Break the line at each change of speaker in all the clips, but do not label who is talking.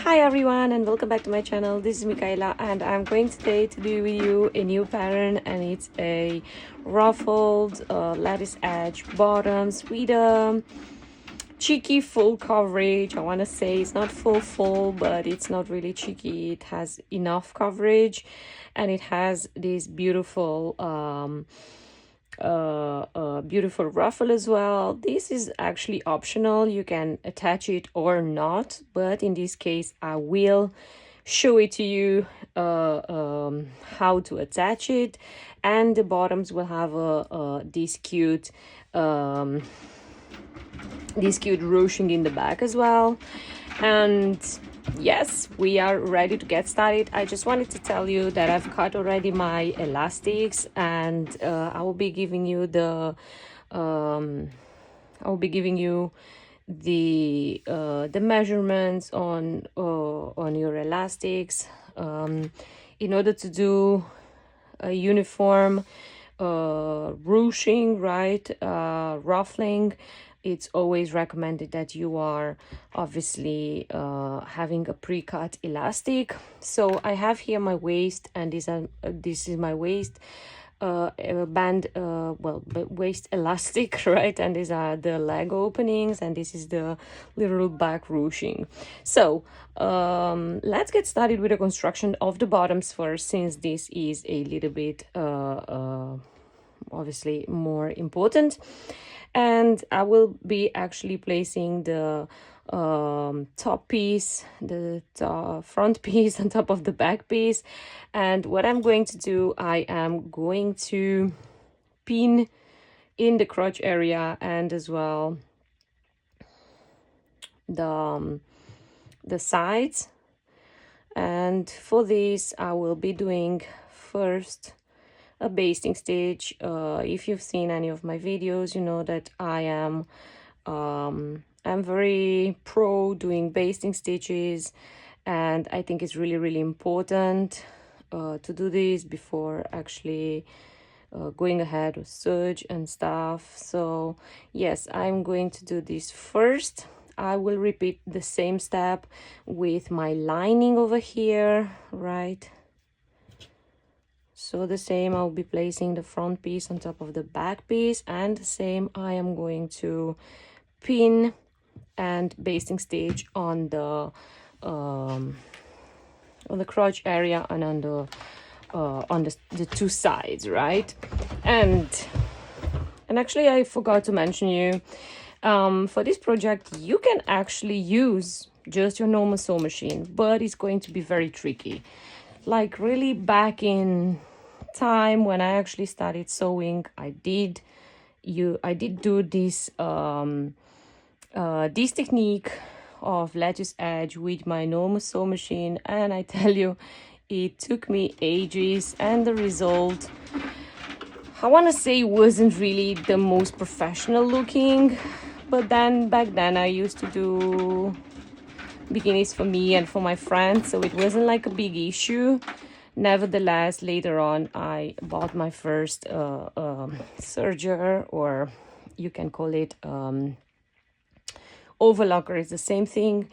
Hi everyone and welcome back to my channel. This is Michaela and I'm going today to do with you a new pattern, and it's a ruffled lattice edge bottoms with a cheeky full coverage. I want to say it's not full, but it's not really cheeky. It has enough coverage and it has this beautiful beautiful ruffle as well. This is actually optional. You can attach it or not, but in this case I will show it to you how to attach it. And the bottoms will have this cute ruching in the back as well. And yes, we are ready to get started. I just wanted to tell you that I've cut already my elastics, and I will be giving you the measurements on your elastics in order to do a uniform ruching, right? Ruffling. It's always recommended that you are obviously having a pre-cut elastic. So I have here my waist, and this is my waist band, waist elastic, right? And these are the leg openings, and this is the little back ruching. So let's get started with the construction of the bottoms first, since this is a little bit obviously more important. And I will be actually placing the top piece, the front piece on top of the back piece. And what I'm going to do, I am going to pin in the crotch area and as well the sides. And for this I will be doing first a basting stitch. If you've seen any of my videos, you know that I'm very pro doing basting stitches, and I think it's really important to do this before actually going ahead with serge and stuff. So yes, I'm going to do this first. I will repeat the same step with my lining over here, right? So the same, I'll be placing the front piece on top of the back piece, and the same I am going to pin and basting stitch on the crotch area and on the two sides, right? And actually I forgot to mention you, for this project you can actually use just your normal sew machine, but it's going to be very tricky. Like really back in time when I actually started sewing, I did do this this technique of lattice edge with my normal sew machine, and I tell you, it took me ages, and the result, I want to say, wasn't really the most professional looking. But then back then I used to do bikinis for me and for my friends, so it wasn't like a big issue. Nevertheless, later on I bought my first serger, or you can call it overlocker, it's the same thing,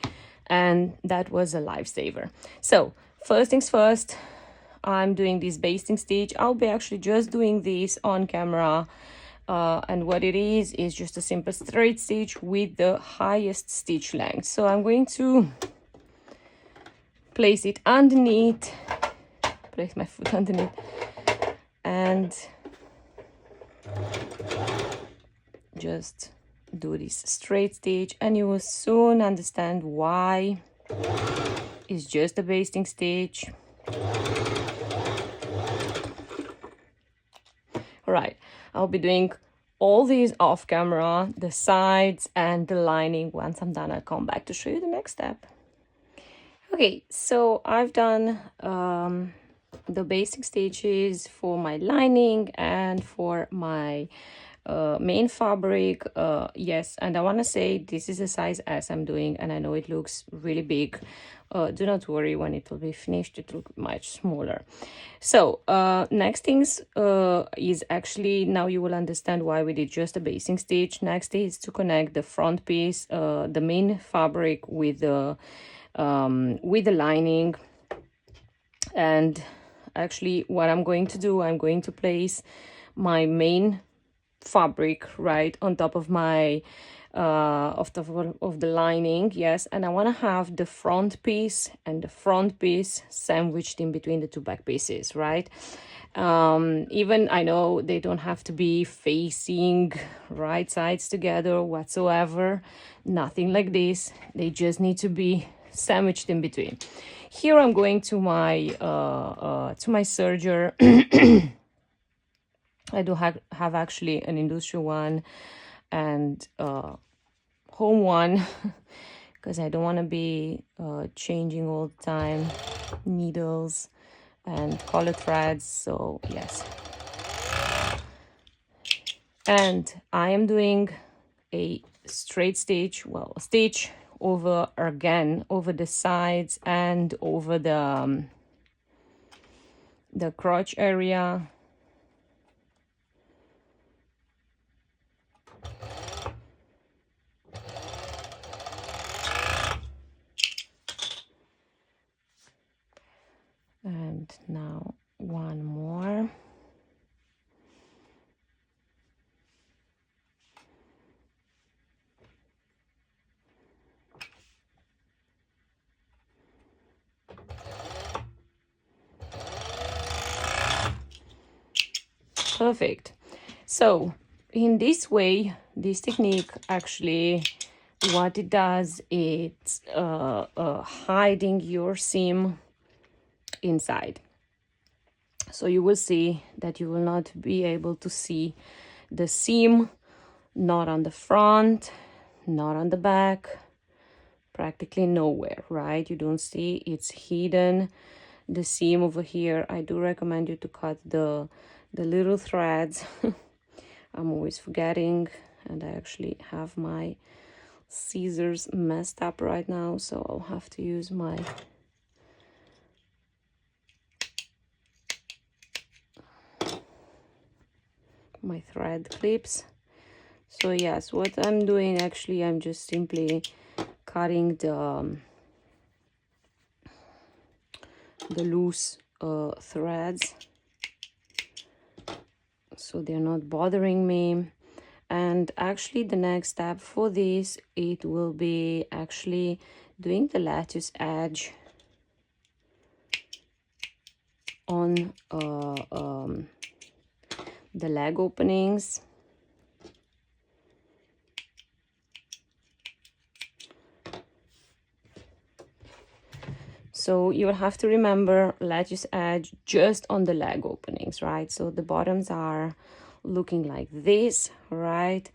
and that was a lifesaver. So first things first, I'm doing this basting stitch. I'll be actually just doing this on camera. And what it is just a simple straight stitch with the highest stitch length. So I'm going to place it underneath, place my foot underneath, and just do this straight stitch, and you will soon understand why it's just a basting stitch. All right, I'll be doing all these off camera, the sides and the lining. Once I'm done, I'll come back to show you the next step. Okay, so I've done the basic stitches for my lining and for my main fabric. Yes, and I want to say this is a size S I'm doing, and I know it looks really big. Do not worry, when it will be finished it will look much smaller. So next things is actually, now you will understand why we did just a basting stitch. Next is to connect the front piece, the main fabric, with the with the lining. And actually what I'm going to do, I'm going to place my main fabric right on top of my of the lining. Yes, and I want to have the front piece and the front piece sandwiched in between the two back pieces, right? Even I know they don't have to be facing right sides together whatsoever, nothing like this. They just need to be sandwiched in between. Here I'm going to my serger. I do have actually an industrial one and home one because I don't want to be changing all the time needles and color threads. So yes, and I am doing a straight stitch, well, a stitch over again over the sides and over the crotch area. And now one more. Perfect. So in this way, this technique actually, what it does, it's hiding your seam inside. So you will see that you will not be able to see the seam, not on the front, not on the back, practically nowhere, right? You don't see, it's hidden. The seam over here, I do recommend you to cut the little threads. I'm always forgetting, and I actually have my scissors messed up right now, so I'll have to use my thread clips. So yes, what I'm doing actually, I'm just simply cutting the loose threads so they're not bothering me. And actually the next step for this, it will be actually doing the lattice edge on the leg openings. So you will have to remember lattice edge just on the leg openings, right? So the bottoms are looking like this, right?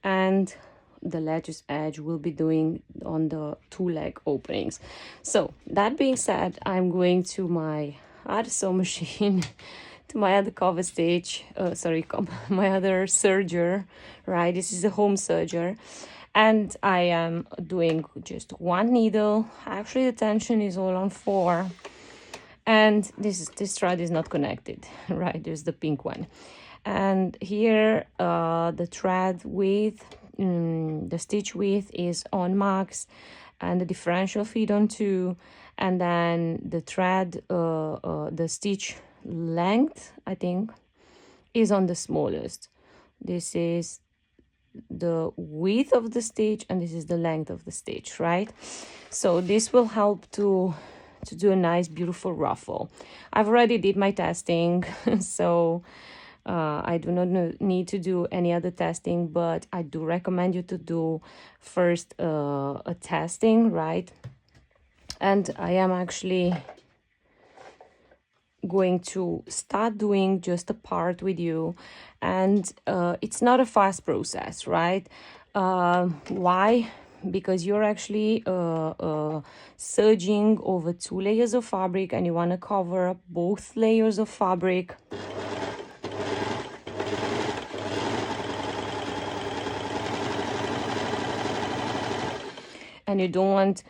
And the lattice edge will be doing on the two leg openings. So that being said, I'm going to my other sewing machine, to my other cover stitch, my other serger, right? This is a home serger. And I am doing just one needle. Actually, the tension is all on 4. And this thread is not connected, right? There's the pink one. And here, the thread width, the stitch width is on max, and the differential feed on 2. And then the thread, the stitch length, I think, is on the smallest. This is the width of the stitch and this is the length of the stitch, right? So this will help to do a nice beautiful ruffle. I've already did my testing, so I do not need to do any other testing, but I do recommend you to do first a testing, right? And I am actually going to start doing just a part with you, and it's not a fast process, right? Why? Because you're actually serging over 2 layers of fabric and you want to cover both layers of fabric. And you don't want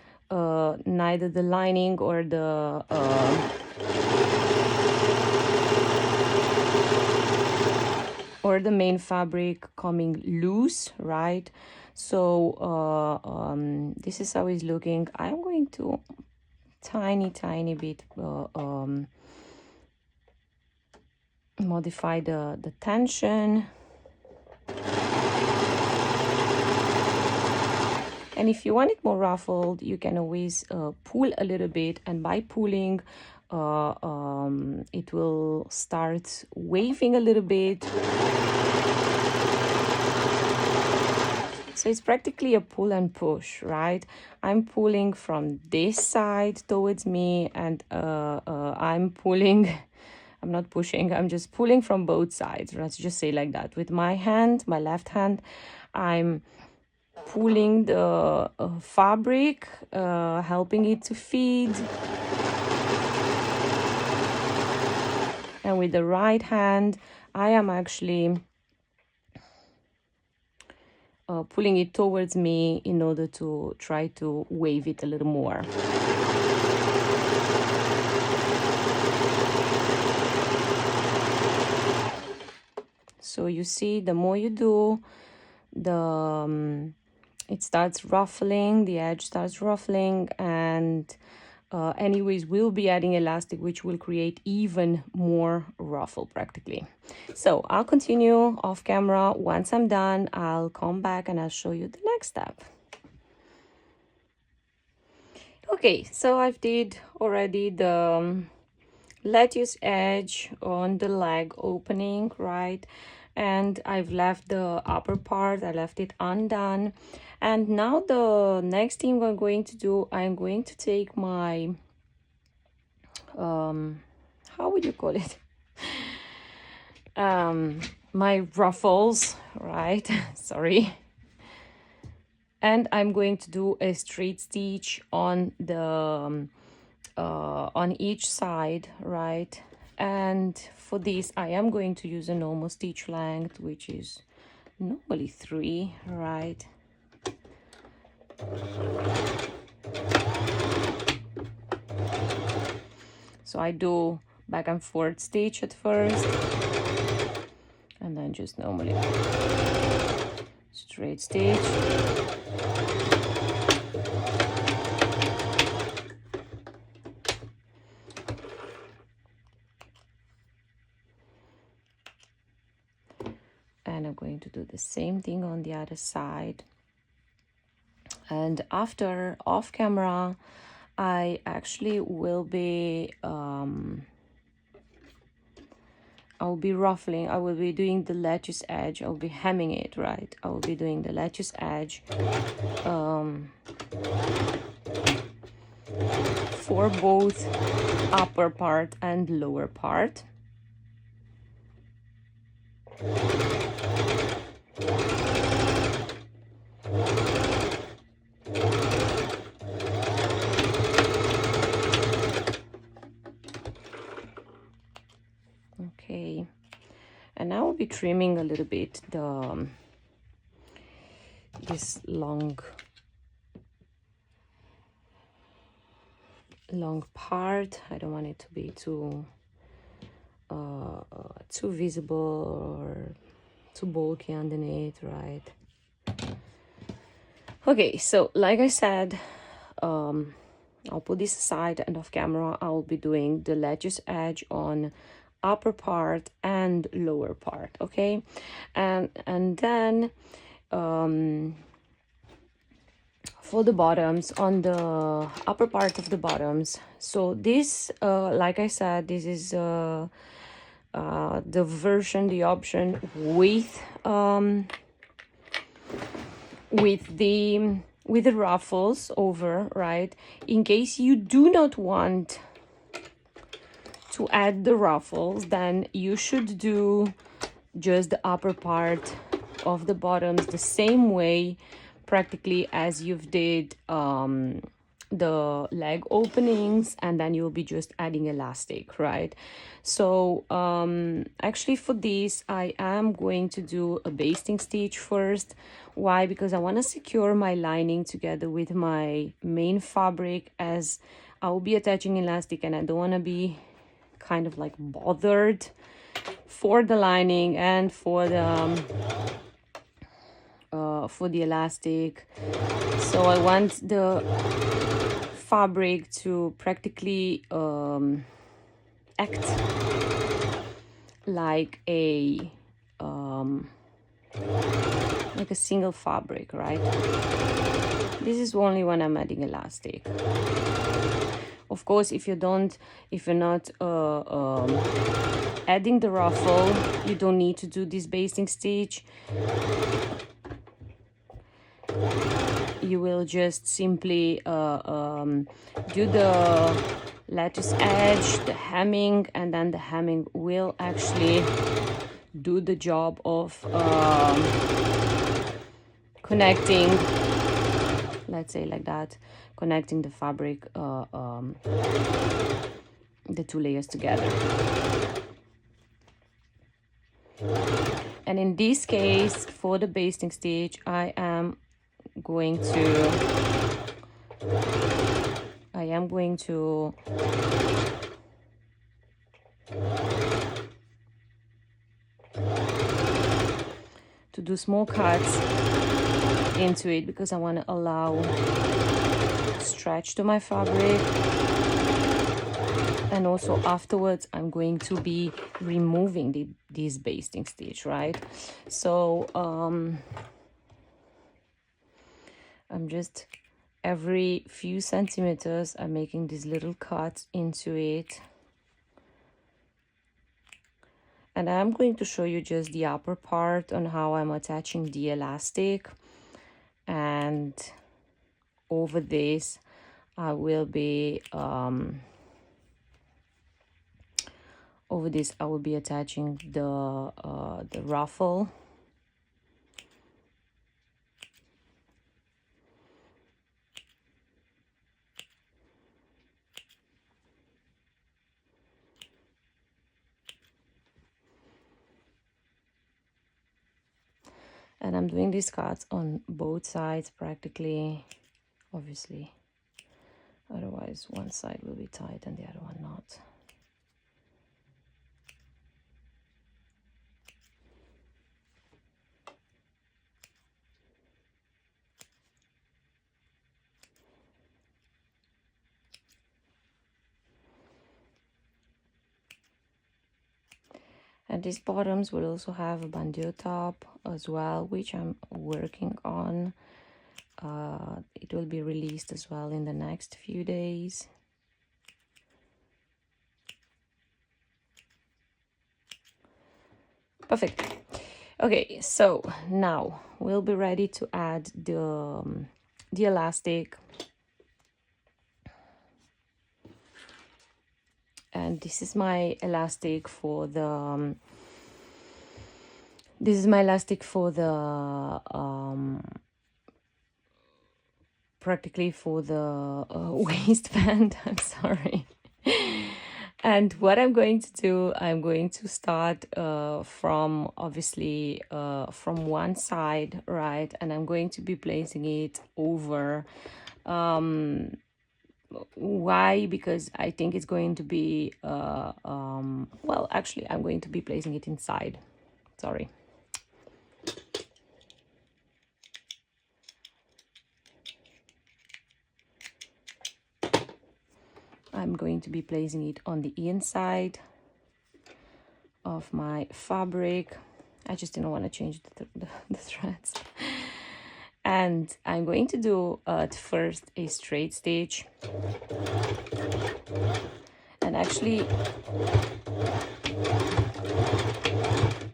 neither the lining or the main fabric coming loose, right? So this is how it's looking. I'm going to tiny bit modify the tension. And if you want it more ruffled, you can always pull a little bit, and by pulling it will start waving a little bit. So it's practically a pull and push, right? I'm pulling from this side towards me, and I'm pulling, I'm not pushing, I'm just pulling from both sides. Let's just say like that. With my hand, my left hand, I'm pulling the fabric, helping it to feed. And with the right hand, I am actually pulling it towards me in order to try to wave it a little more. So you see, the more you do, the it starts ruffling, the edge starts ruffling, and anyways, we'll be adding elastic, which will create even more ruffle practically. So I'll continue off camera. Once I'm done, I'll come back and I'll show you the next step. Okay, so I've did already the lettuce edge on the leg opening, right? And I've left the upper part, I left it undone. And now the next thing I'm going to do, I'm going to take my how would you call it, my ruffles, right? Sorry. And I'm going to do a straight stitch on the on each side, right? And for this I am going to use a normal stitch length, which is normally 3, right? So I do back and forth stitch at first, and then just normally straight stitch. And I'm going to do the same thing on the other side. And after, off camera, I actually will be I'll be ruffling, I will be doing the lettuce edge, I'll be hemming it, right? I will be doing the lettuce edge for both upper part and lower part. Okay, and now I'll be trimming a little bit the this long part. I don't want it to be too visible or too bulky underneath, right? Okay, so like I said, I'll put this aside, and off camera I'll be doing the lettuce edge on upper part and lower part, okay? And then for the bottoms, on the upper part of the bottoms, so this like I said, this is the version, the option with the ruffles over, right? In case you do not want to add the ruffles, then you should do just the upper part of the bottoms the same way practically as you've did the leg openings, and then you'll be just adding elastic, right? So actually for this I am going to do a basting stitch first. Why? Because I want to secure my lining together with my main fabric, as I will be attaching elastic, and I don't want to be kind of like bothered for the lining and for the for the elastic. So I want the fabric to practically act like a single fabric, right? This is only when I'm adding elastic. Of course, if you're not adding the ruffle, you don't need to do this basting stitch. You will just simply do the lattice edge, the hemming, and then the hemming will actually do the job of connecting, let's say like that, connecting the fabric, the two layers together. And in this case, for the basting stitch, I am going to do small cuts into it because I want to allow stretch to my fabric. And also afterwards I'm going to be removing this basting stitch, right? So I'm just every few centimeters I'm making these little cuts into it. And I'm going to show you just the upper part on how I'm attaching the elastic. And over this, I will be attaching the ruffle. And I'm doing these cuts on both sides practically, obviously. Otherwise, one side will be tight and the other one not. And these bottoms will also have a bandeau top as well, which I'm working on. It will be released as well in the next few days. Perfect. Okay, so now we'll be ready to add the elastic. And this is my elastic for the practically for the waistband. I'm sorry. And what I'm going to do, I'm going to start from obviously from one side, right? And I'm going to be placing it over. Why? Because I think it's going to be well, actually I'm going to be placing it inside. Sorry. I'm going to be placing it on the inside of my fabric. I just didn't want to change the threads. And I'm going to do at first a straight stitch. And actually,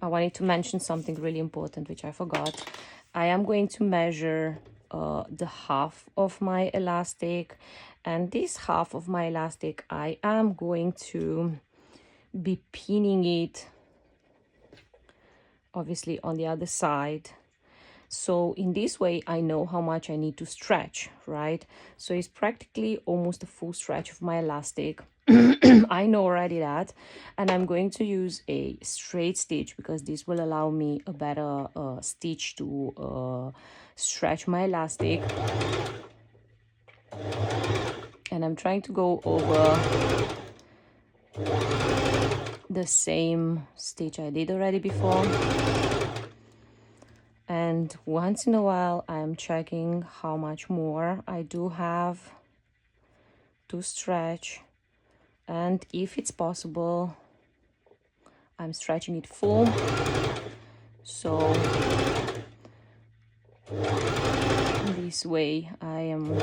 I wanted to mention something really important, which I forgot. I am going to measure the half of my elastic. And this half of my elastic, I am going to be pinning it, obviously, on the other side. So in this way, I know how much I need to stretch, right? So it's practically almost a full stretch of my elastic. I know already that. And I'm going to use a straight stitch because this will allow me a better stitch to stretch my elastic. And I'm trying to go over the same stitch I did already before. And and once in a while I'm checking how much more I do have to stretch, and if it's possible I'm stretching it full, so this way I am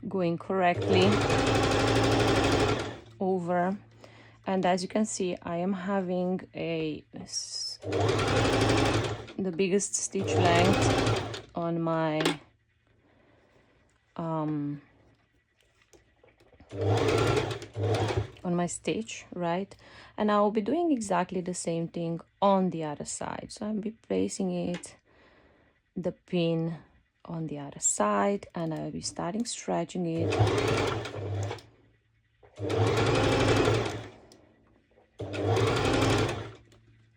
going correctly over. And as you can see, I am having the biggest stitch length on my stitch, right? And I will be doing exactly the same thing on the other side. So I'll be placing the pin on the other side, and I'll be starting stretching it.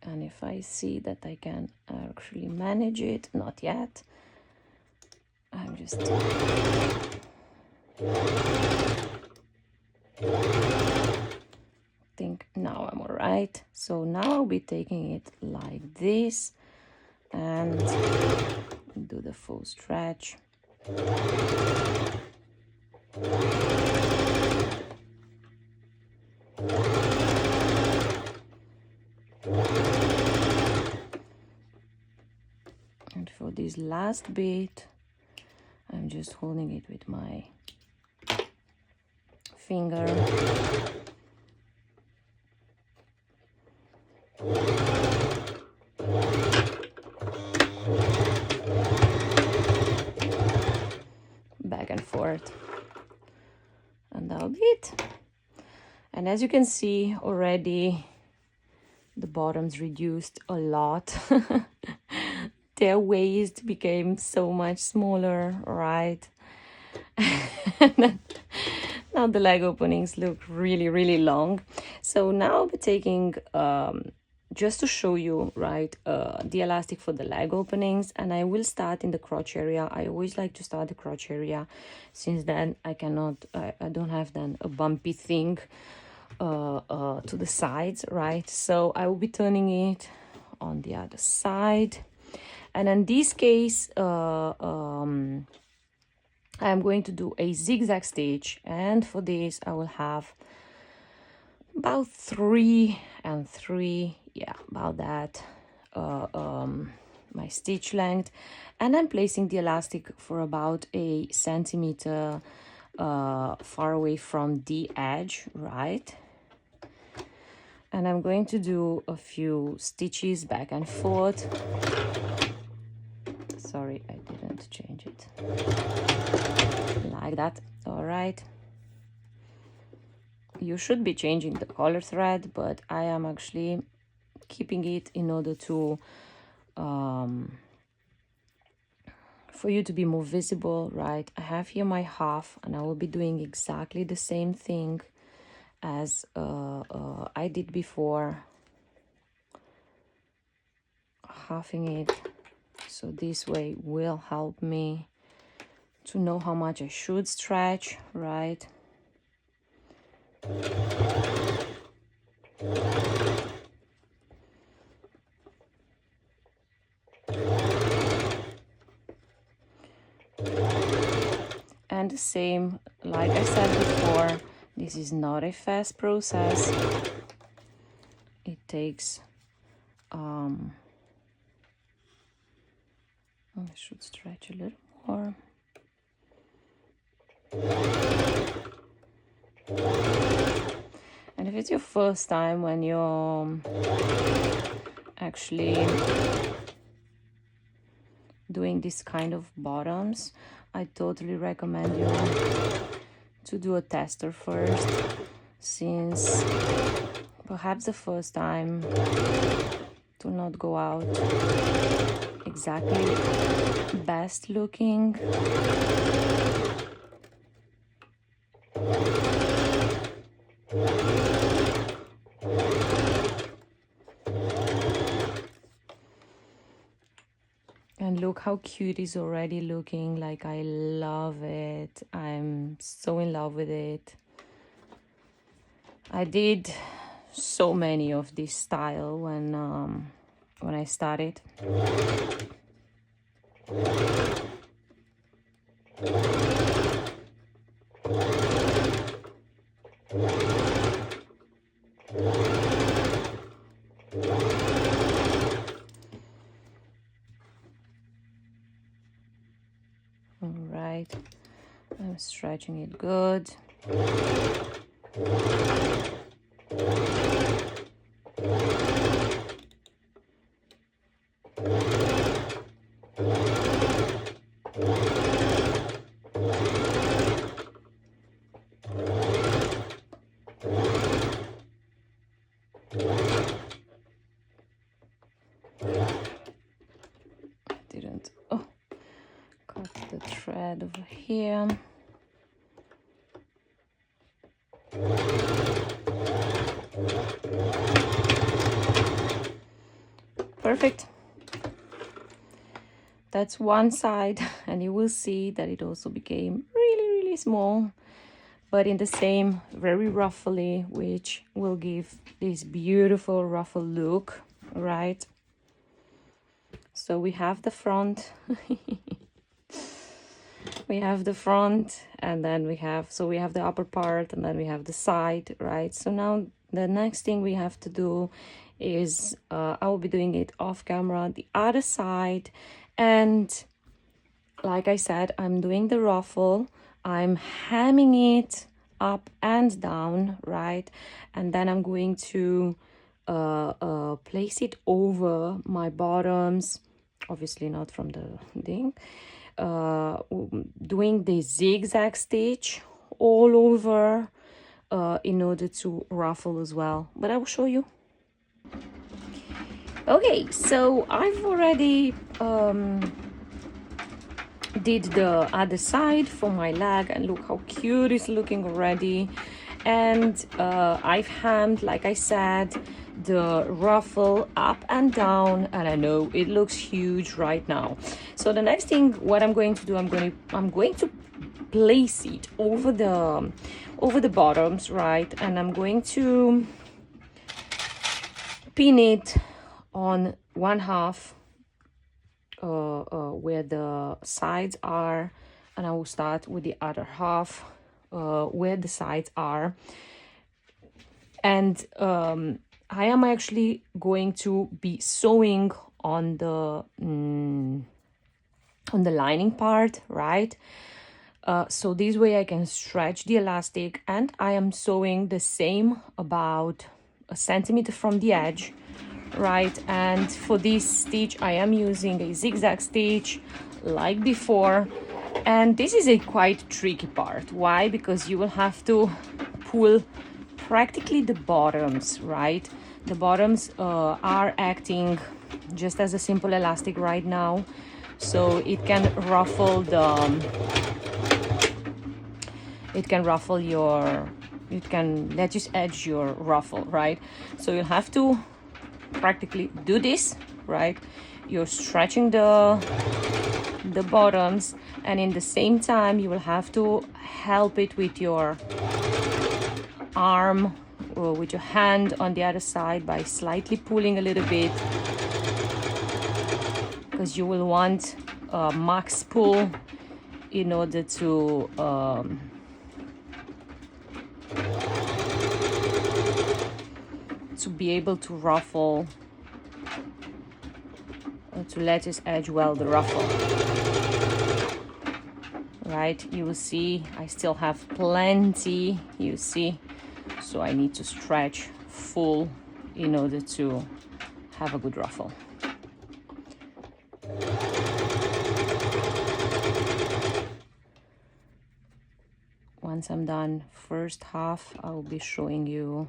And if I see that I can actually manage it, not yet, I'm just think now I'm all right. So now I'll be taking it like this and do the full stretch. And for this last bit, I'm just holding it with my finger. Back and forth. And that'll be it. And as you can see already, the bottoms reduced a lot. Their waist became so much smaller, right? Now the leg openings look really, really long. So now I'll be taking, just to show you, right, the elastic for the leg openings, and I will start in the crotch area. I always like to start the crotch area, since then I don't have then a bumpy thing to the sides, right? So I will be turning it on the other side. And in this case, I'm going to do a zigzag stitch, and for this I will have about 3 and 3, yeah, about that, my stitch length, and I'm placing the elastic for about a centimeter far away from the edge, right? And I'm going to do a few stitches back and forth. Sorry, I didn't change it. Like that. All right. You should be changing the color thread, but I am actually keeping it in order to for you to be more visible, right? I have here my half, and I will be doing exactly the same thing as I did before, halving it. So this way will help me to know how much I should stretch, right? And the same, like I said before, this is not a fast process. It takes I should stretch a little more. And if it's your first time when you're actually doing this kind of bottoms, I totally recommend you to do a tester first, since perhaps the first time it will not go out exactly best looking. And look how cute it's already looking. Like, I love it. I'm so in love with it. I did so many of this style when when I started. All right, I'm stretching it good. Didn't, oh, cut the thread over here. Perfect. That's one side, and you will see that it also became really small, but in the same very ruffly, which will give this beautiful ruffle look, right? So we have the front. We have the front, and then we have the upper part, and then we have the side, right? So now the next thing we have to do is I will be doing it off camera, the other side. And like I said, I'm doing the ruffle, I'm hemming it up and down, right? And then I'm going to place it over my bottoms, obviously not from the thing, doing the zigzag stitch all over in order to ruffle as well, but I will show you. Okay, so I've already did the other side for my leg, and look how cute it's looking already. And I've hemmed, like I said, the ruffle up and down, and I know it looks huge right now. So the next thing, what I'm going to do, I'm going to place it over the bottoms, right? And I'm going to pin it on one half where the sides are, and I will start with the other half where the sides are. And I am actually going to be sewing on the lining part, right? So this way I can stretch the elastic, and I am sewing the same, about a centimeter from the edge, right? And for this stitch I am using a zigzag stitch like before, and this is a quite tricky part. Why? Because you will have to pull practically the bottoms, right? The bottoms are acting just as a simple elastic right now, so it can ruffle it can let you edge your ruffle, right? So you'll have to practically do this, right? You're stretching the bottoms, and in the same time you will have to help it with your arm or with your hand on the other side by slightly pulling a little bit, because you will want max pull in order to be able to ruffle, to let us edge well the ruffle, right? You will see I still have plenty, you see, so I need to stretch full in order to have a good ruffle. Once I'm done first half, I'll be showing you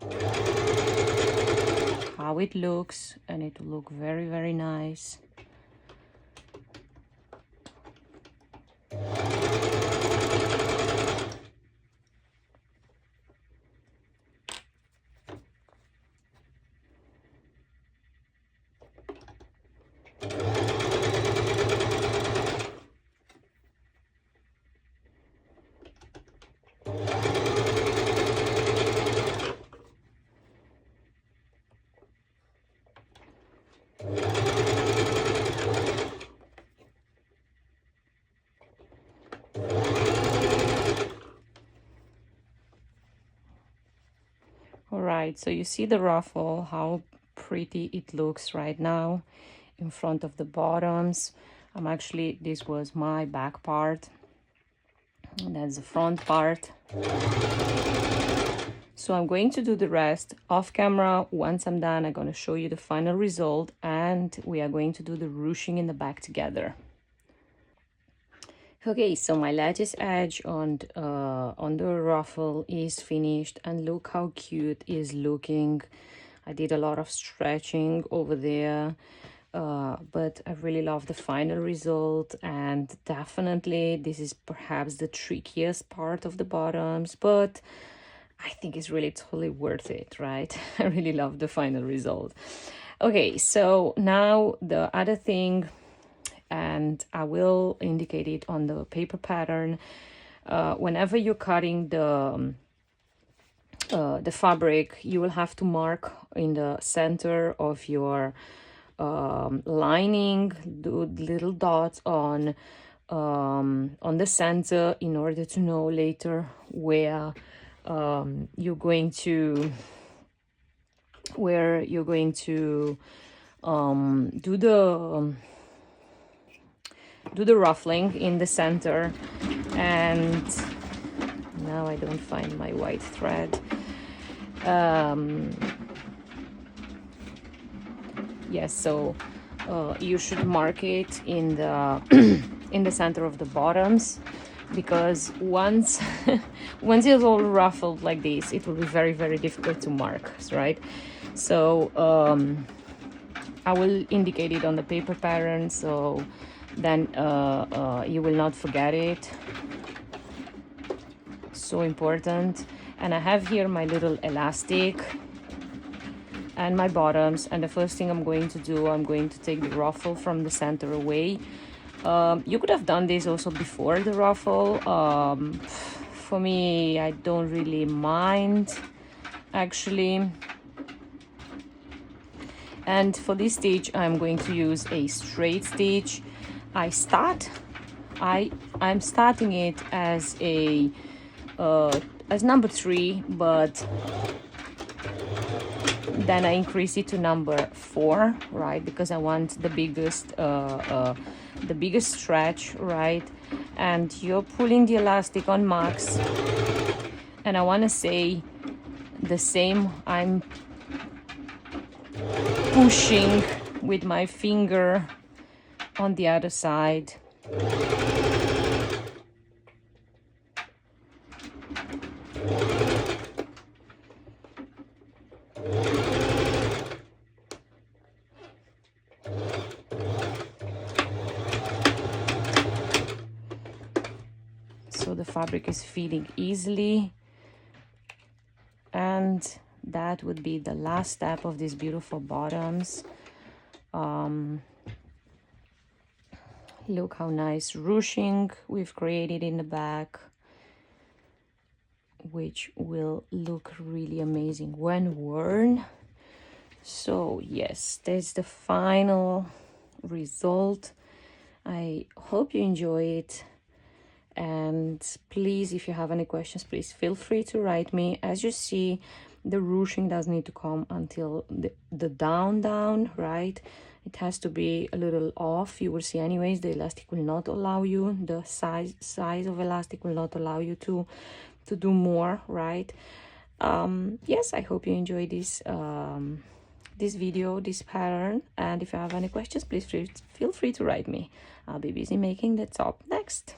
how it looks, and it will look very nice. All right, so you see the ruffle, how pretty it looks right now in front of the bottoms. This was my back part, and that's the front part. So I'm going to do the rest off camera. Once I'm done, I'm going to show you the final result, and we are going to do the ruching in the back together. Okay, so my lattice edge on the ruffle is finished, and look how cute it is looking. I did a lot of stretching over there, but I really love the final result, and definitely this is perhaps the trickiest part of the bottoms, but I think it's really totally worth it, right? I really love the final result. Okay, so now the other thing, and I will indicate it on the paper pattern. Whenever you're cutting the fabric, you will have to mark in the center of your lining, do little dots on the center in order to know later where you're going to do the ruffling in the center. And now I don't find my white thread. Yes, so you should mark it in the in the center of the bottoms, because once once it's all ruffled like this, it will be very, very difficult to mark, right? So I will indicate it on the paper pattern, so then you will not forget it. So important. And I have here my little elastic and my bottoms, and the first thing I'm going to do, I'm going to take the ruffle from the center away. You could have done this also before the ruffle. For me, I don't really mind, actually. And for this stitch, I'm going to use a straight stitch. I'm starting it as a as number 3, but then I increase it to number 4, right? Because I want the biggest stretch, right? And you're pulling the elastic on max, and I want to say the same. I'm pushing with my finger on the other side. So the fabric is feeding easily, and that would be the last step of these beautiful bottoms. Look how nice ruching we've created in the back, which will look really amazing when worn. So yes, that's the final result. I hope you enjoy it, and please, if you have any questions, please feel free to write me. As you see, the ruching doesn't need to come until the down, right? It has to be a little off. You will see anyways, the elastic will not allow you, the size of elastic will not allow you to do more, right? Yes, I hope you enjoy this this video, this pattern, and if you have any questions, please feel free to write me. I'll be busy making the top next.